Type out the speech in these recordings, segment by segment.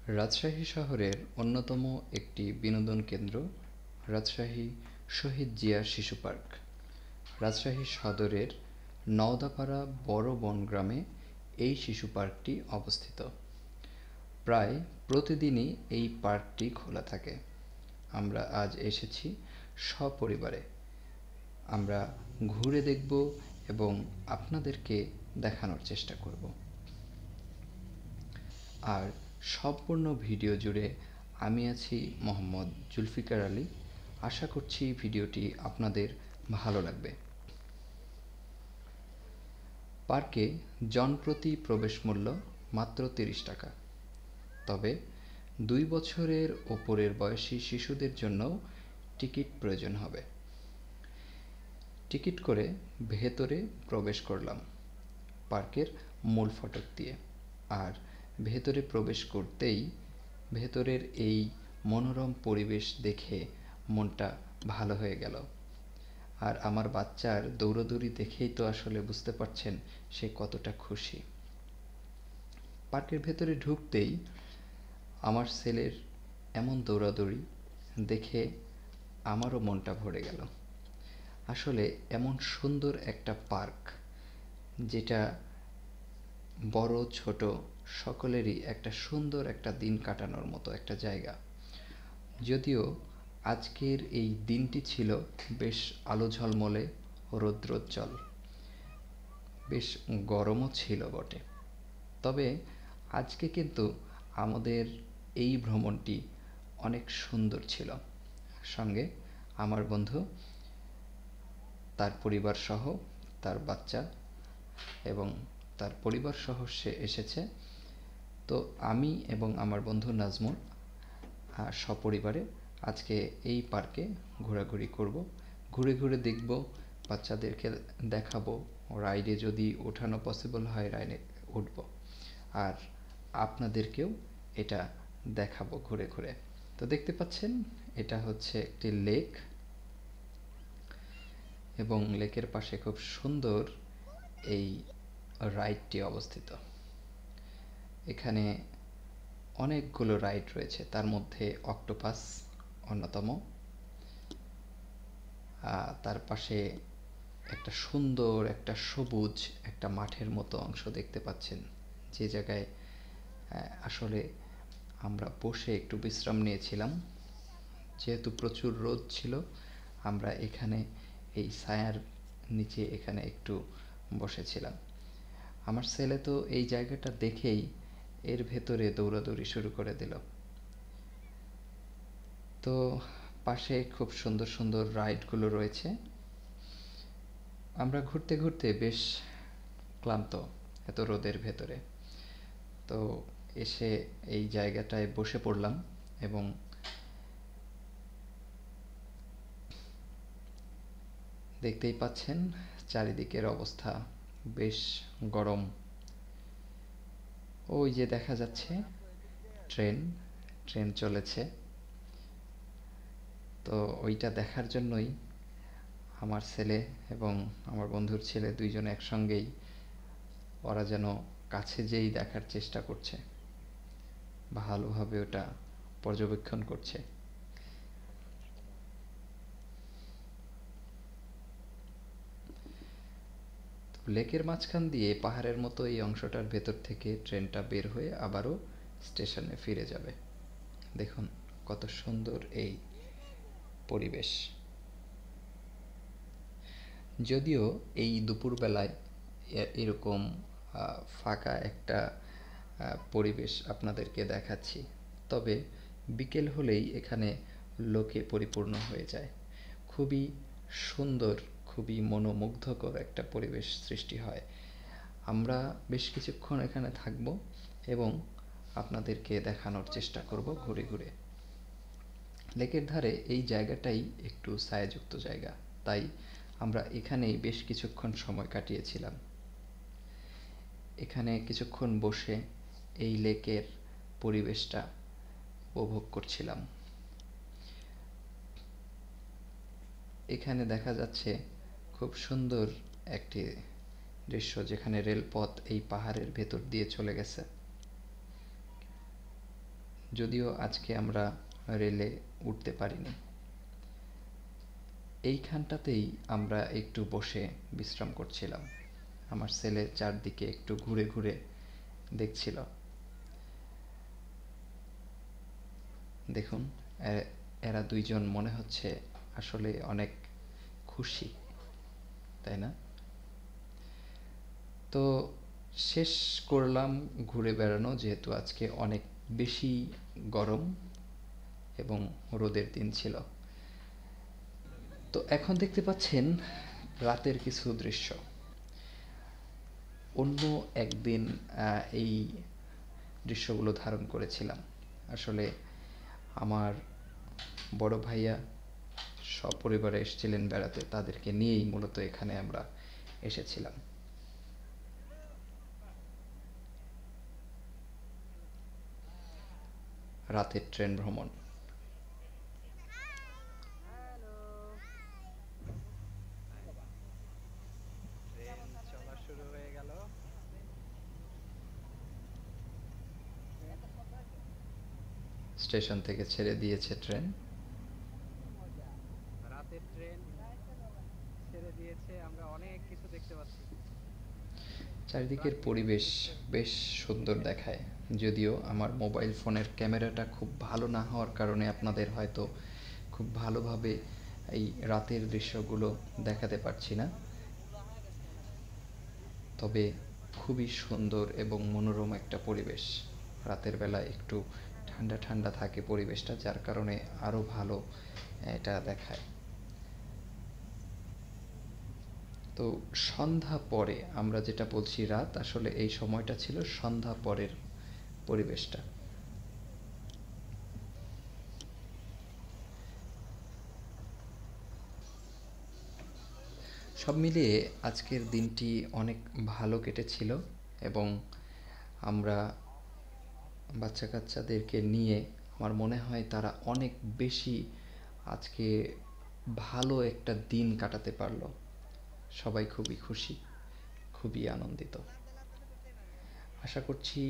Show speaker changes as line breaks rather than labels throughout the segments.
রাজশাহী শহরের অন্যতম একটি বিনোদন কেন্দ্র রাজশাহী শহীদ জিয়া শিশু পার্ক। রাজশাহী সদরের নওদাপাড়া বড় বনগ্রামে এই শিশু পার্কটি অবস্থিত। প্রায় প্রতিদিনই এই পার্কটি খোলা থাকে। আমরা আজ এসেছি সপরিবারে। আমরা ঘুরে দেখব এবং আপনাদেরকে দেখানোর চেষ্টা করব। আর সম্পূর্ণ ভিডিও জুড়ে আমি আছি মোহাম্মদ জুলফিকার আলী। আশা করছি ভিডিওটি আপনাদের ভালো লাগবে। পার্কে জনপ্রতি প্রবেশ মূল্য মাত্র ৩০ টাকা। তবে ২ বছরের ওপরের বয়সী শিশুদের জন্যও টিকিট প্রয়োজন হবে। টিকিট করে ভেতরে প্রবেশ করলাম পার্কের মূল ফটক দিয়ে। আর ভেতরে প্রবেশ করতেই ভেতরের এই মনোরম পরিবেশ দেখে মনটা ভালো হয়ে গেল। আর আমার বাচ্চার দৌড়াদৌড়ি দেখেই তো আসলে বুঝতে পারছেন সে কতটা খুশি। পার্কের ভেতরে ঢুকতেই আমার ছেলের এমন দৌড়াদৌড়ি দেখে আমারও মনটা ভরে গেল। আসলে এমন সুন্দর একটা পার্ক, যেটা বড় ছোট সকলেরই একটা সুন্দর একটা দিন কাটানোর মতো একটা জায়গা। যদিও আজকের এই দিনটি ছিল বেশ আলো ঝলমলে রৌদ্রোজ্জ্বল, বেশ গরমও ছিল বটে। তবে আজকে কিন্তু আমাদের এই ভ্রমণটি অনেক সুন্দর ছিল। সঙ্গে আমার বন্ধু, তার পরিবার সহ, তার বাচ্চা এবং তার পরিবার সহ সে এসেছে। তো আমি এবং আমার বন্ধু নাজমুল সপরিবারে আজকে এই পার্কে ঘোরাঘুরি করব। ঘুরে ঘুরে দেখব, বাচ্চাদেরকে দেখাবো, রাইডে যদি ওঠানো পসিবল হয় রাইডে উঠব, আর আপনাদেরকেও এটা দেখাবো ঘুরে ঘুরে। তো দেখতে পাচ্ছেন এটা হচ্ছে একটি লেক, এবং লেকের পাশে খুব সুন্দর এই রাইডটি অবস্থিত। এখানে অনেকগুলো রাইড রয়েছে, তার মধ্যে অক্টোপাস অন্যতম। তার পাশে একটা সুন্দর একটা সবুজ একটা মাঠের মতো অংশ দেখতে পাচ্ছেন, যে জায়গায় আসলে আমরা বসে একটু বিশ্রাম নিয়েছিলাম। যেহেতু প্রচুর রোদ ছিল, আমরা এখানে এই ছায়ার নিচে এখানে একটু বসেছিলাম। আমার ছেলে তো এই জায়গাটা দেখেই এর ভেতরে দৌড়াদৌড়ি শুরু করে দিল। তো পাশে খুব সুন্দর সুন্দর রাইডগুলো রয়েছে। আমরা ঘুরতে ঘুরতে বেশ ক্লান্ত এত রোদের ভেতরে। তো এসে এই জায়গাটায় বসে পড়লাম এবং দেখতেই পাচ্ছেন চারিদিকের অবস্থা বেশ গরম। ওই যে দেখা যাচ্ছে ট্রেন চলেছে। তো ওইটা দেখার জন্যই আমার ছেলে এবং আমার বন্ধুর ছেলে দুইজন একসঙ্গেই, ওরা যেন কাছে যেই দেখার চেষ্টা করছে, ভালোভাবে ওটা পর্যবেক্ষণ করছে। লেকের মাঝখান দিয়ে পাহাড়ের মতো এই অংশটার ভেতর থেকে ট্রেনটা বের হয়ে আবারও স্টেশনে ফিরে যাবে। দেখুন কত সুন্দর এই পরিবেশ। যদিও এই দুপুরবেলায় এরকম ফাঁকা একটা পরিবেশ আপনাদেরকে দেখাচ্ছি, তবে বিকেল হলেই এখানে লোকে পরিপূর্ণ হয়ে যায়। খুবই সুন্দর, খুবই মনোমুগ্ধকর একটা পরিবেশ সৃষ্টি হয়। আমরা বেশ কিছুক্ষণ এখানে থাকব এবং আপনাদেরকে দেখানোর চেষ্টা করব ঘুরে ঘুরে। লেকের ধারে এই জায়গাটাই একটু ছায়াযুক্ত জায়গা, তাই আমরা এখানেই বেশ কিছুক্ষণ সময় কাটিয়েছিলাম। এখানে কিছুক্ষণ বসে এই লেকের পরিবেশটা উপভোগ করছিলাম। এখানে দেখা যাচ্ছে খুব সুন্দর একটি দৃশ্য, যেখানে রেলপথ এই পাহাড়ের ভেতর দিয়ে চলে গেছে। যদিও আজকে আমরা রেলে উঠতে পারিনি। এইখানটাতেই আমরা একটু বসে বিশ্রাম করছিলাম। আমার ছেলে চারদিকে একটু ঘুরে ঘুরে দেখছিল। দেখুন, এরা দুইজন মনে হচ্ছে আসলে অনেক খুশি, তাই না? তো শেষ করলাম ঘুরে বেড়ানো, যেহেতু আজকে অনেক বেশি গরম এবং রোদের দিন ছিল। তো এখন দেখতে পাচ্ছেন রাতের কিছু দৃশ্য। অন্য একদিন এই দৃশ্যগুলো ধারণ করেছিলাম। আসলে আমার বড় ভাইয়া সপরিবারে এসেছিলেন বেড়াতে, তাদেরকে নিয়েই মূলত এখানে আমরা এসেছিলাম। রাতের ট্রেন ভ্রমণ।
ট্রেন চলা শুরু হয়ে গেল।
স্টেশন থেকে ছেড়ে দিয়েছে ট্রেন।
রাতের ট্রেন ছেড়ে দিয়েছে, আমরা অনেক কিছু দেখতে পাচ্ছি।
চারিদিকের
প্রাকৃতিক
পরিবেশ
দৃশ্য।
বেশ সুন্দর দেখায়, যদিও আমার মোবাইল ফোনের ক্যামেরাটা খুব ভালো না হওয়ার কারণে আপনাদের হয়তো খুব ভালোভাবে এই রাতের দৃশ্যগুলো দেখাতে পারছি না। তবে খুবই সুন্দর এবং মনোরম একটা পরিবেশ। রাতের বেলা একটু ঠান্ডা ঠান্ডা থাকে পরিবেশটা, যার কারণে আরও ভালো এটা দেখায়। তো সন্ধ্যা পরে আমরা যেটা বলছি রাত, আসলে এই সময়টা ছিল সন্ধ্যা পরের পরিবেশটা। সব মিলিয়ে আজকের দিনটি অনেক ভালো কেটেছিল এবং আমরা বাচ্চা কাচ্চাদেরকে নিয়ে আমার মনে হয় তারা অনেক বেশি আজকে ভালো একটা দিন কাটাতে পারলো। সবাই খুবই খুশি, খুবই আনন্দিত। আশা করছি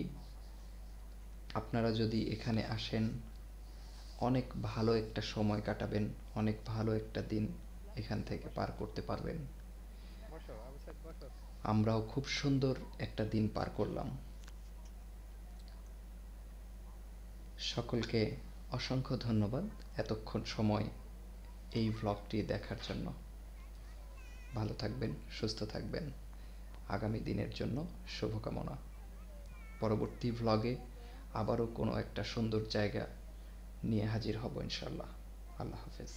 আপনারা যদি এখানে আসেন অনেক ভালো একটা সময় কাটাবেন, অনেক ভালো একটা দিন এখান থেকে পার করতে পারবেন।
বসো আবু সাইদ, বসো।
আমরাও খুব সুন্দর একটা দিন পার করলাম। সকলকে অসংখ্য ধন্যবাদ এতক্ষণ সময় এই ভ্লগটি দেখার জন্য। ভালো থাকবেন, সুস্থ থাকবেন। আগামী দিনের জন্য শুভকামনা। পরবর্তী ভ্লগে আবারও কোনো একটা সুন্দর জায়গা নিয়ে হাজির হব ইনশাল্লাহ। আল্লাহ হাফেজ।